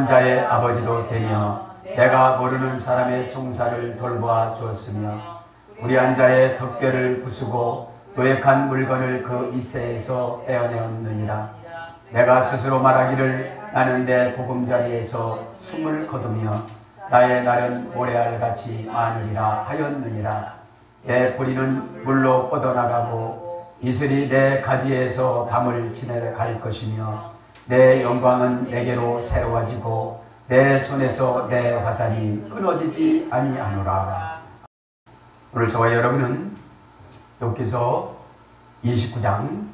모르는 자의 아버지도 되며 내가 모르는 사람의 송사를 돌보아 주었으며 불의한 자의 턱뼈를 부수고 노획한 물건을 그 이새에서 떼어내었느니라. 내가 스스로 말하기를 나는 내 보금자리에서 숨을 거두며 나의 날은 모래알같이 많으리라 하였느니라. 내 뿌리는 물로 뻗어나가고 이슬이 내 가지에서 밤을 지내갈 것이며 내 영광은 내게로 새로워지고 내 손에서 내 화살이 끊어지지 아니하노라. 오늘 저와 여러분은 욥기서 29장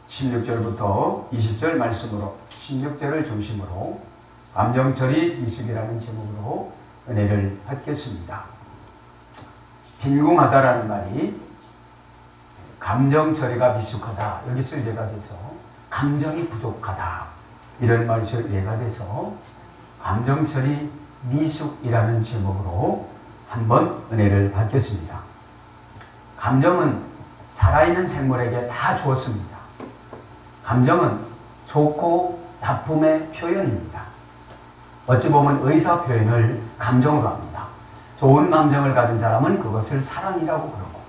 16절부터 20절 말씀으로 16절을 중심으로 감정처리 미숙이라는 제목으로 은혜를 받겠습니다. 빈궁하다라는 말이 감정처리가 미숙하다 여기서 이해가 돼서 감정이 부족하다 이런 말에서 이해가 돼서 감정처리 미숙이라는 제목으로 한번 은혜를 받겠습니다. 감정은 살아있는 생물에게 다 주었습니다. 감정은 좋고 나쁨의 표현입니다. 어찌 보면 의사 표현을 감정으로 합니다. 좋은 감정을 가진 사람은 그것을 사랑이라고 그러고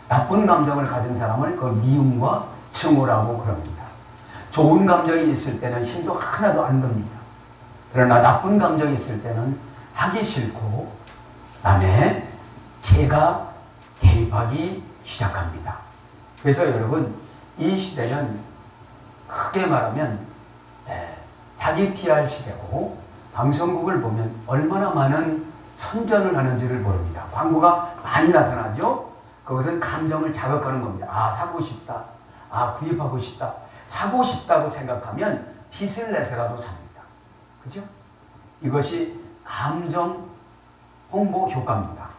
나쁜 감정을 가진 사람은 그걸 미움과 증오라고 그럽니다. 좋은 감정이 있을 때는 힘도 하나도 안 듭니다. 그러나 나쁜 감정이 있을 때는 하기 싫고 남의 죄가 개입하기 시작합니다. 그래서 여러분 이 시대는 크게 말하면 자기 PR 시대고 방송국을 보면 얼마나 많은 선전을 하는지를 모릅니다. 광고가 많이 나타나죠. 그것은 감정을 자극하는 겁니다. 아 사고 싶다. 아 구입하고 싶다. 사고 싶다고 생각하면 빚을 내서라도 삽니다. 그죠? 이것이 감정 홍보 효과입니다.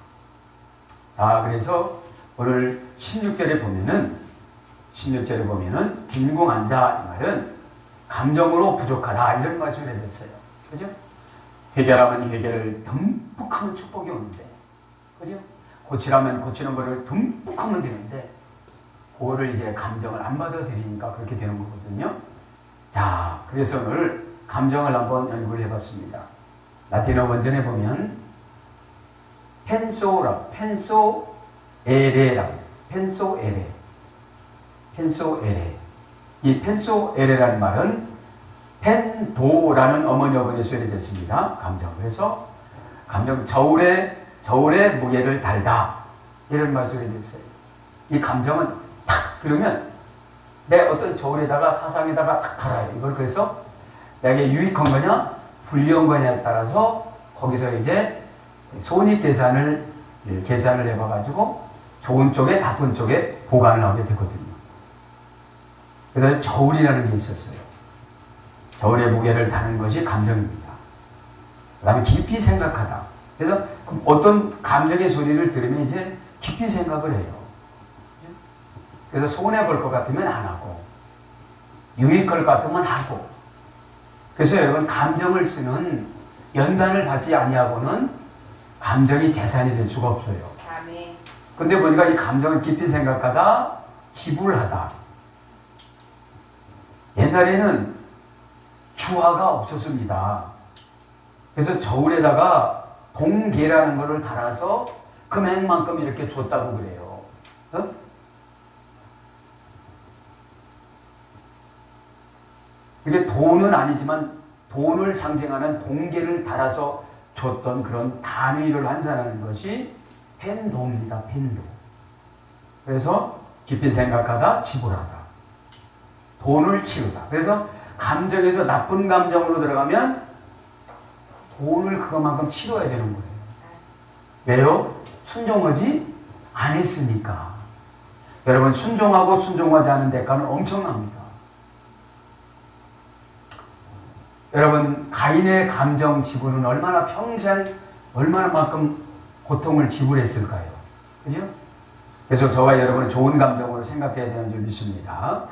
자, 그래서 오늘 16절에 보면은 빈궁한 자 이 말은 감정으로 부족하다 이런 말씀을 해줬어요. 그죠? 회개하면 회개를 듬뿍 하면 축복이 오는데, 그죠? 고치라면 고치는 거를 듬뿍 하면 되는데, 그거를 이제 감정을 안 받아들이니까 그렇게 되는 거거든요. 자, 그래서 오늘 감정을 한번 연구를 해봤습니다. 라틴어 원전에 보면 펜소에레. 이 펜소에레라는 말은 펜도라는 어머니 어근에서 유래됐습니다. 감정. 그래서 감정 저울의 무게를 달다 이런 말씀이 됐어요. 이 감정은 탁 들으면 내 어떤 저울에다가 사상에다가 탁 달아요. 이걸 그래서 내게 유익한 거냐 불리한 거냐에 따라서 거기서 이제 손익계산을 해봐가지고 좋은 쪽에 나쁜 쪽에 보관을 하게 되거든요. 그래서 저울이라는 게 있었어요. 저울의 무게를 다는 것이 감정입니다. 그 다음에 깊이 생각하다. 그래서 어떤 감정의 소리를 들으면 이제 깊이 생각을 해요. 그래서 손해볼 것 같으면 안 하고 유익할 것 같으면 하고. 그래서 여러분 감정을 쓰는 연단을 받지 아니하고는 감정이 재산이 될 수가 없어요. 근데 보니까 이 감정을 깊이 생각하다, 지불하다. 옛날에는 주화가 없었습니다. 그래서 저울에다가 동계라는 것을 달아서 금액만큼 이렇게 줬다고 그래요. 어? 이게 돈은 아니지만 돈을 상징하는 동계를 달아서 줬던 그런 단위를 환산하는 것이 펜도입니다. 펜도. 그래서 깊이 생각하다, 지불하다. 돈을 치우다. 그래서 감정에서 나쁜 감정으로 들어가면 돈을 그것만큼 치러야 되는 거예요. 왜요? 순종하지 안 했으니까. 여러분 순종하고 순종하지 않은 대가는 엄청납니다. 여러분 가인의 감정 지불은 얼마나 평생 얼마나만큼 고통을 지불했을까요? 그죠? 그래서 저와 여러분은 좋은 감정으로 생각해야 되는 줄 믿습니다.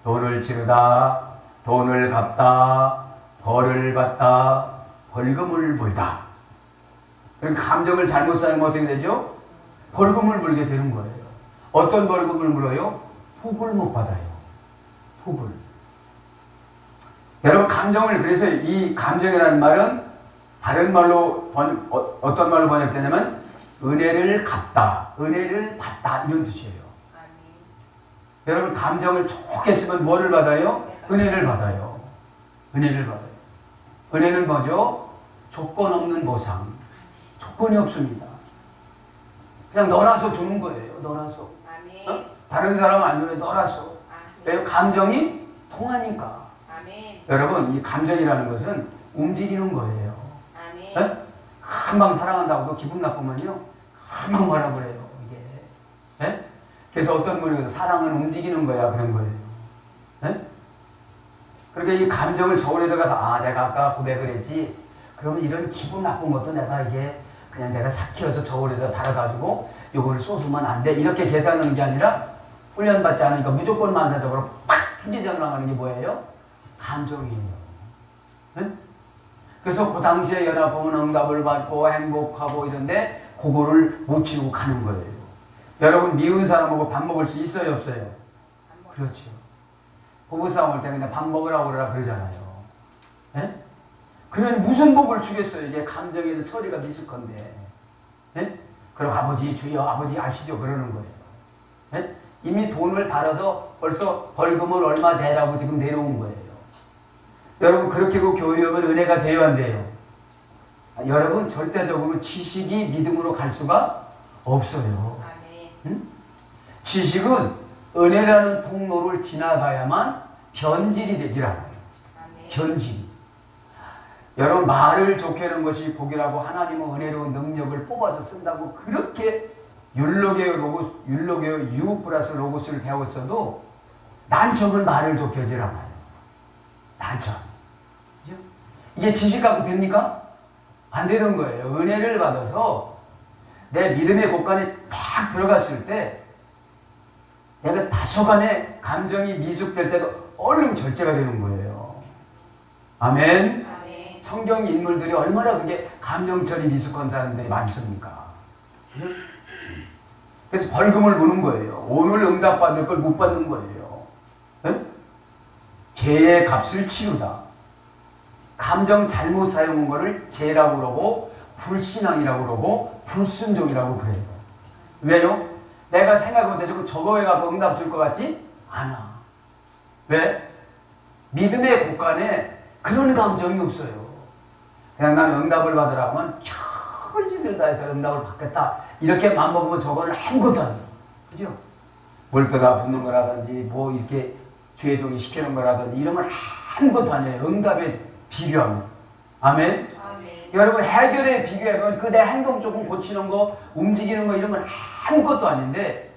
돈을 치르다, 돈을 갚다, 벌을 받다, 벌금을 물다. 그러니까 감정을 잘못 사용하면 어떻게 되죠? 벌금을 물게 되는 거예요. 어떤 벌금을 물어요? 복을 못 받아요. 복을. 여러분 감정을 그래서 이 감정이라는 말은 다른 말로 어떤 말로 번역되냐면 은혜를 갚다, 은혜를 받다 이런 뜻이에요. 여러분 감정을 좋게 쓰면 뭐를 받아요? 은혜를 받아요. 은혜를 받아요. 은혜는 뭐죠? 조건 없는 보상. 조건이 없습니다. 그냥 너라서 주는 거예요. 너라서. 어? 다른 사람은 안 주는데 너라서. 왜요? 감정이 통하니까. 여러분 이 감정이라는 것은 움직이는 거예요. 네? 금방 사랑한다고도 기분 나쁘면요 금방 뭐라 그래요 이게. 네? 그래서 어떤 분이 사랑은 움직이는 거야 그런 거예요. 네? 그러니까 이 감정을 저울에다가 내가 아까 고백을 했지 그러면 이런 기분 나쁜 것도 내가 이게 그냥 내가 삭히어서 저울에다 달아가지고 요거를 쏟으면 안 돼 이렇게 계산하는 게 아니라 훈련받지 않으니까 무조건 만사적으로 팍 튕기져 나가는 게 뭐예요? 감정이에요. 네? 그래서 그 당시에 연합 보면 응답을 받고 행복하고 이런데 그거를 못 치우고 가는 거예요. 여러분 미운 사람하고 밥 먹을 수 있어요 없어요? 그렇죠. 부부싸움 할 때 그냥 밥 먹으라고 그러라 그러잖아요. 네? 그냥 무슨 복을 주겠어요. 이게 감정에서 처리가 미숙한데. 네? 그럼 아버지 주여 아버지 아시죠? 그러는 거예요. 네? 이미 돈을 달아서 벌써 벌금을 얼마 내라고 지금 내려온 거예요. 여러분 그렇게 그 교회 오면 은혜가 돼요 안 돼요? 여러분 절대적으로 지식이 믿음으로 갈 수가 없어요. 응? 지식은 은혜라는 통로를 지나가야만 변질이 되질 않아요. 변질이. 여러분 말을 좋게 하는 것이 복이라고 하나님은 은혜로운 능력을 뽑아서 쓴다고 그렇게 율로게어 U 플러스 로고스를 배웠어도 난청은 말을 좋게 하질 않아요. 난청. 그죠? 이게 지식 갖고 됩니까? 안 되는 거예요. 은혜를 받아서 내 믿음의 곳간에 탁 들어갔을 때 내가 다소간의 감정이 미숙될 때도 얼른 절제가 되는 거예요. 아멘. 아멘. 성경 인물들이 얼마나 그게 감정처리 미숙한 사람들이 많습니까? 그죠? 그래서 벌금을 무는 거예요. 오늘 응답받을 걸 못 받는 거예요. 네? 죄의 값을 치르다. 감정 잘못 사용한 거를 죄라고 그러고 불신앙이라고 그러고 불순종이라고 그래요. 왜요? 내가 생각 못해서 저거 해갖고 응답 줄 것 같지? 않아. 왜? 믿음의 곳간에 그런 감정이 없어요. 그냥 나는 응답을 받으라 하면 별짓을 다 해서 응답을 받겠다. 이렇게 맘먹으면 저거는 아무것도 안 해요. 그죠? 뭘 떠다 붙는 거라든지 뭐 이렇게 죄종이 시키는 거라든지 이러면 아무것도 아니에요. 응답에 비교하면. 아멘? 아멘. 여러분 해결에 비교하면 그 내 행동 조금 고치는 거 움직이는 거 이러면 아무것도 아닌데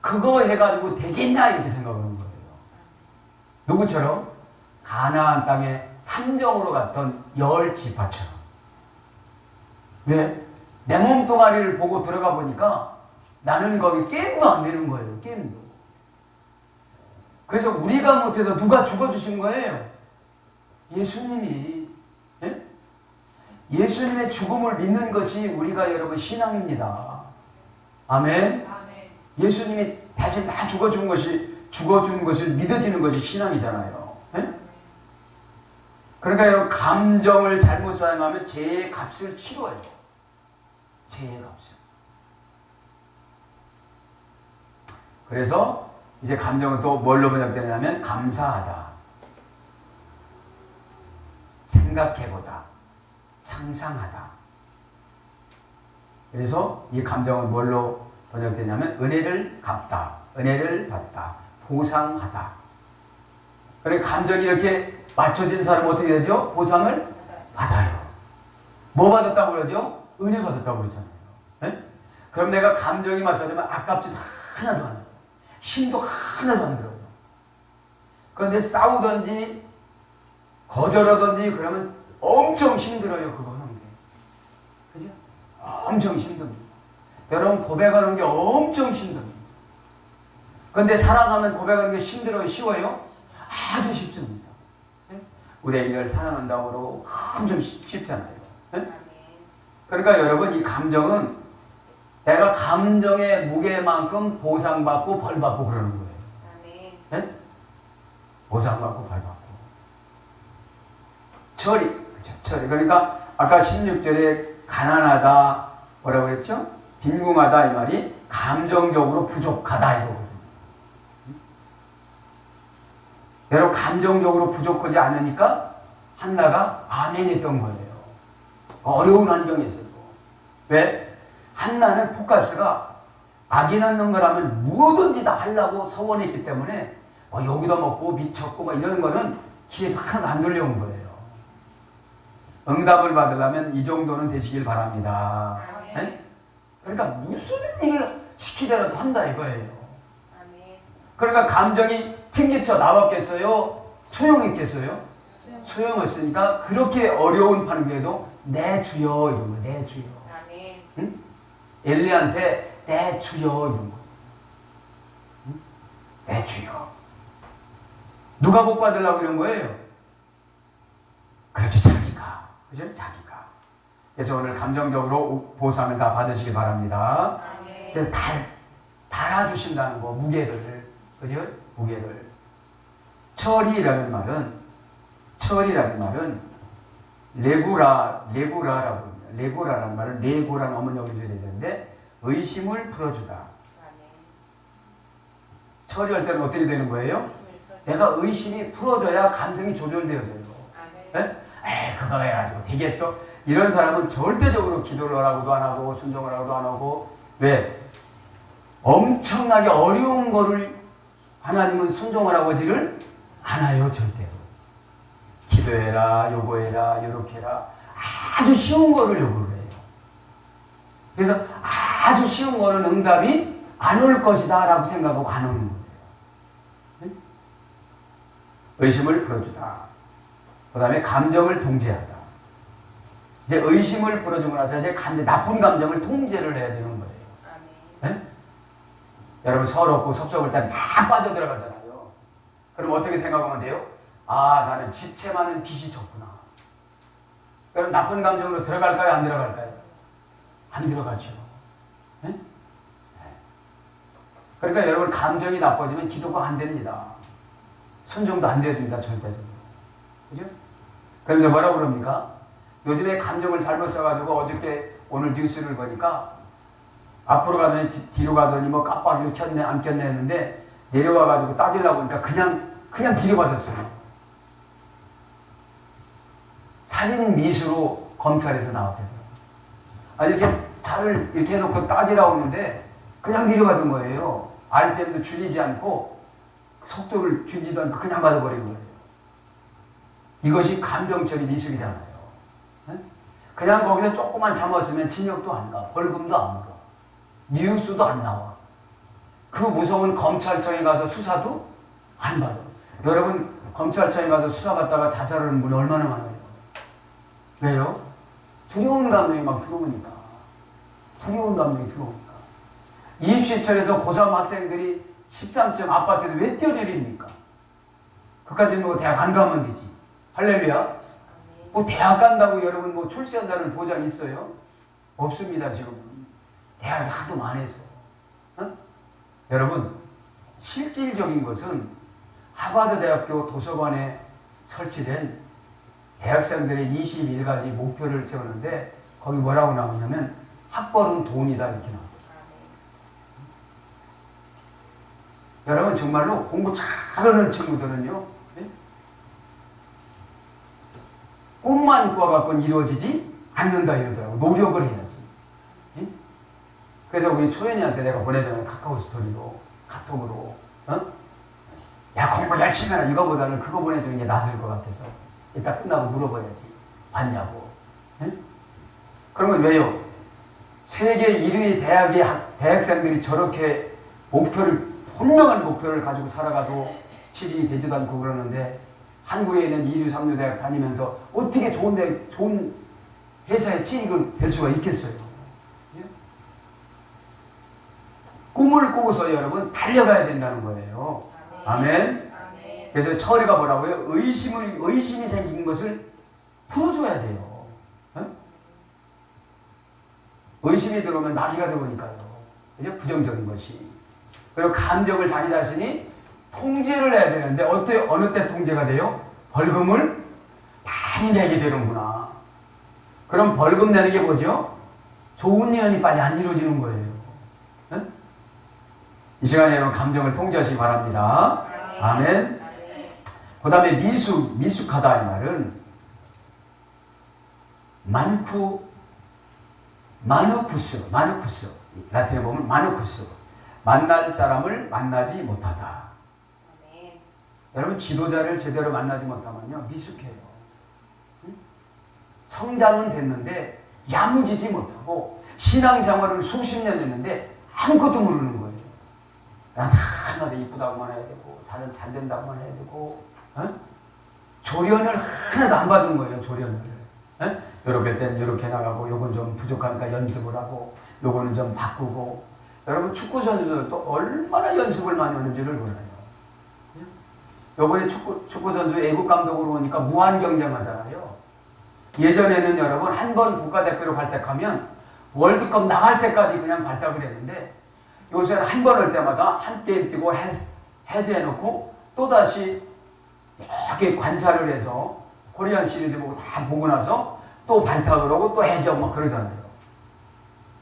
그거 해가지고 되겠냐 이렇게 생각하는 거예요. 누구처럼? 가나안 땅에 탐정으로 갔던 10지파처럼. 왜? 내 몸뚱아리를 보고 들어가 보니까 나는 거기 게임도 안 되는 거예요. 게임도. 그래서 우리가 못해서 누가 죽어주신 거예요? 예수님이. 예? 예수님의 죽음을 믿는 것이 우리가 여러분 신앙입니다. 아멘. 예수님이 대신 다 죽어준 것을 믿어지는 것이 신앙이잖아요. 예? 그러니까 여러분 감정을 잘못 사용하면 죄의 값을 치러요. 죄의 값을. 그래서 이제 감정은 또 뭘로 번역되냐면 감사하다, 생각해보다, 상상하다. 그래서 이 감정은 뭘로 번역되냐면 은혜를 갚다, 은혜를 받다, 보상하다. 그래 감정이 이렇게 맞춰진 사람은 어떻게 되죠? 보상을 받아요. 뭐 받았다고 그러죠? 은혜 받았다고 그러잖아요. 네? 그럼 내가 감정이 맞춰지면 아깝지도 하나도 안 해요. 힘도 하나도 안 들어요. 그런데 싸우든지 거절하든지 그러면 엄청 힘들어요. 그거 하는 게. 그죠? 엄청 힘듭니다. 여러분 고백하는 게 엄청 힘듭니다. 그런데 사랑하면 고백하는 게 힘들어요? 쉬워요? 아주 쉽습니다. 우리 애기를 사랑한다고 그러고 엄청 쉽잖아요. 네? 그러니까 여러분 이 감정은 내가 감정의 무게만큼 보상받고 벌받고 그러는 거예요. 네? 보상받고 벌받고. 처리. 그렇죠. 처리. 그러니까 아까 16절에 가난하다, 뭐라고 그랬죠? 빈궁하다 이 말이 감정적으로 부족하다 이거거든요. 여러분 감정적으로 부족하지 않으니까 한나가 아멘했던 거예요. 어려운 환경에서도. 왜? 한나는 포커스가 아기 낳는 거라면 뭐든지 다 하려고 서원했기 때문에 여기도 먹고 미쳤고 막 이런 거는 기회 확 안 돌려온 거예요. 응답을 받으려면 이 정도는 되시길 바랍니다. 네? 그러니까 무슨 일을 시키더라도 한다 이거예요. 그러니까 감정이 튕기쳐 나왔겠어요? 소용했겠어요? 소용했으니까 그렇게 어려운 환경에도 내 주여 이런 거, 내 주여. 응? 엘리한테 내 주여 이런 거. 응? 내 주여. 누가 복 받으려고 이런 거예요? 그렇죠, 자기가. 그죠? 자기가. 그래서 오늘 감정적으로 보상을 다 받으시기 바랍니다. 그래서 달아주신다는 거, 무게를. 그죠? 무게를. 철이라는 말은 레구라라고 합니다. 레고라라는 말은 레고라는 어머니가 해줘야 되는데 의심을 풀어주다. 처리할 때는 어떻게 되는 거예요? 내가 의심이 풀어져야 감정이 조절되어져요. 네? 그거 해가지고 되겠어? 이런 사람은 절대적으로 기도를 하라고도 안 하고 순종을 하고도 안 하고 왜? 엄청나게 어려운 거를 하나님은 순종하라고 하지를 않아요. 절대로. 기도해라, 요구해라, 요렇게 해라. 아주 쉬운 거를 요구를 해요. 그래서 아주 쉬운 거는 응답이 안 올 것이다 라고 생각하고 안 오는 거예요. 네? 의심을 풀어주다. 그 다음에 감정을 통제하다. 이제 의심을 풀어주고 나서 이제 나쁜 감정을 통제를 해야 되는 거예요. 네? 여러분 서럽고 섭섭할 때 막 빠져들어가잖아요. 그럼 어떻게 생각하면 돼요? 나는 지체 많은 빚이 졌구나. 그럼 나쁜 감정으로 들어갈까요? 안 들어갈까요? 안 들어가죠. 네? 네. 그러니까 여러분 감정이 나빠지면 기도가 안 됩니다. 순종도 안 되어집니다. 절대적으로. 그죠? 그래서 뭐라고 그럽니까? 요즘에 감정을 잘못 써가지고 어저께 오늘 뉴스를 보니까 앞으로 가더니 뒤로 가더니 뭐 깜빡이를 켰네 안 켰네 했는데 내려와가지고 따지려고 하니까 그냥 뒤로받았어요. 살인 미수로 검찰에서 나왔대요. 이렇게 차를 이렇게 해놓고 따지라고 하는데 그냥 뒤로받은 거예요. RPM도 줄이지 않고 속도를 줄이지도 않고 그냥 받아버린 거예요. 이것이 감정처리 미숙이잖아요. 네? 그냥 거기서 조금만 참았으면 징역도 안 가, 벌금도 안 물어, 뉴스도 안 나와. 그 무서운 검찰청에 가서 수사도 안 받아. 여러분 검찰청에 가서 수사받다가 자살하는 분이 얼마나 많아요. 왜요? 두려운 감정이 막 들어오니까. 두려운 감정이 들어오니까. 입시철에서 고3 학생들이 13층 아파트에서 왜 뛰어내립니까? 그까지는 뭐 대학 안 가면 되지. 할렐루야. 뭐 대학 간다고 여러분 뭐 출세한다는 보장 있어요? 없습니다 지금. 대학이 하도 많아서. 어? 여러분 실질적인 것은 하버드 대학교 도서관에 설치된 대학생들의 21가지 목표를 세우는데 거기 뭐라고 나오냐면 학벌은 돈이다 이렇게 나옵니다. 여러분 정말로 공부 잘하는 친구들은요 네? 꿈만 꾸어갖고는 이루어지지 않는다 이러더라고. 노력을 해야지. 네? 그래서 우리 초연이한테 내가 보내잖아요. 카카오 스토리로 카톡으로 야 공부 열심히 해라 이거보다는 그거 보내주는 게 낫을 것 같아서 이따 끝나고 물어봐야지. 봤냐고. 네? 그런 건 왜요? 세계 1위 대학생들이 저렇게 분명한 목표를 가지고 살아가도 취직이 되지도 않고 그러는데 한국에 있는 2류, 3류 대학 다니면서 어떻게 좋은 회사에 취직을 될 수가 있겠어요? 그죠? 꿈을 꾸고서 여러분 달려가야 된다는 거예요. 아멘. 그래서 처리가 뭐라고요? 의심이 생긴 것을 풀어줘야 돼요. 어? 의심이 들어오면 마귀가 들어오니까요. 그죠? 부정적인 것이. 그리고 감정을 자기 자신이 통제를 해야 되는데 어느 때 통제가 돼요? 벌금을 다 많이 내게 되는구나. 그럼 벌금 내는 게 뭐죠? 좋은 예언이 빨리 안 이루어지는 거예요. 응? 이 시간에 여러분 감정을 통제하시기 바랍니다. 아멘. 그 다음에 미숙하다 이 말은 마누쿠스. 라틴에 보면 마누쿠스. 만날 사람을 만나지 못하다. 여러분 지도자를 제대로 만나지 못하면요 미숙해요. 응? 성장은 됐는데 야무지지 못하고 신앙생활을 수십 년 했는데 아무것도 모르는 거예요. 난 하나도 이쁘다고만 해야 되고 잘 된다고만 해야 되고 조련을 하나도 안 받은 거예요. 조련을. 요렇게 땐 요렇게 나가고 요건 좀 부족하니까 연습을 하고 요거는 좀 바꾸고. 여러분 축구 선수들도 얼마나 연습을 많이 하는지를 몰라요. 요번에 축구 선수 애국 감독으로 오니까 무한 경쟁하잖아요. 예전에는 여러분 한 번 국가대표로 발탁하면 월드컵 나갈 때까지 그냥 발탁을 했는데 요새는 한 번 할 때마다 한 게임 뛰고 해제해놓고 또다시 이렇게 관찰을 해서 코리안 시리즈 보고 다 보고 나서 또 발탁을 하고 또 해제하고 막 그러잖아요.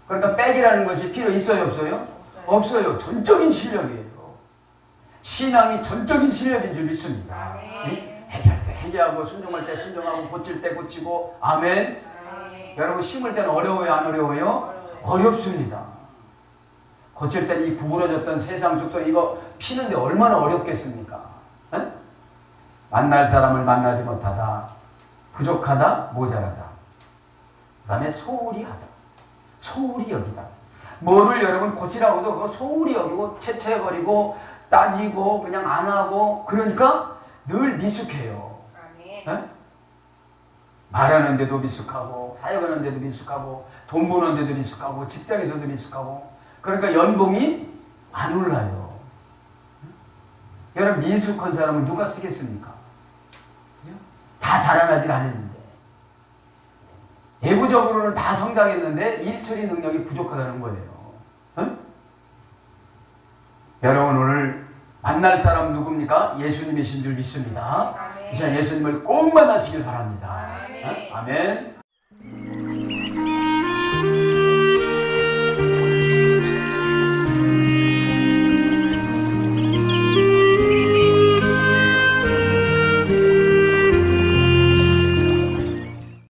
그러니까 백이라는 것이 필요 있어요? 없어요? 없어요. 전적인 실력이에요. 신앙이 전적인 실력인 줄 믿습니다. 해결할 때 해결하고 순종할 때 순종하고 고칠 때 고치고. 아멘. 여러분 심을 때는 어려워요? 안 어려워요? 어렵습니다. 고칠 때는 이 구부러졌던 세상 속성 이거 피는데 얼마나 어렵겠습니까? 만날 사람을 만나지 못하다. 부족하다. 모자라다. 그 다음에 소홀히 하다. 소홀히 여기다. 뭐를 여러분 고치라고도 그거 소홀히 여기고 채채거리고 따지고 그냥 안 하고 그러니까 늘 미숙해요. 말하는데도 미숙하고 사역하는데도 미숙하고 돈 버는데도 미숙하고 직장에서도 미숙하고 그러니까 연봉이 안 올라요. 여러분 미숙한 사람은 누가 쓰겠습니까? 다 자라나질 않았는데 외부적으로는 다 성장했는데 일처리 능력이 부족하다는 거예요. 여러분 오늘 만날 사람 누굽니까? 예수님이신 줄 믿습니다. 이 시간 예수님을 꼭 만나시길 바랍니다. 아멘.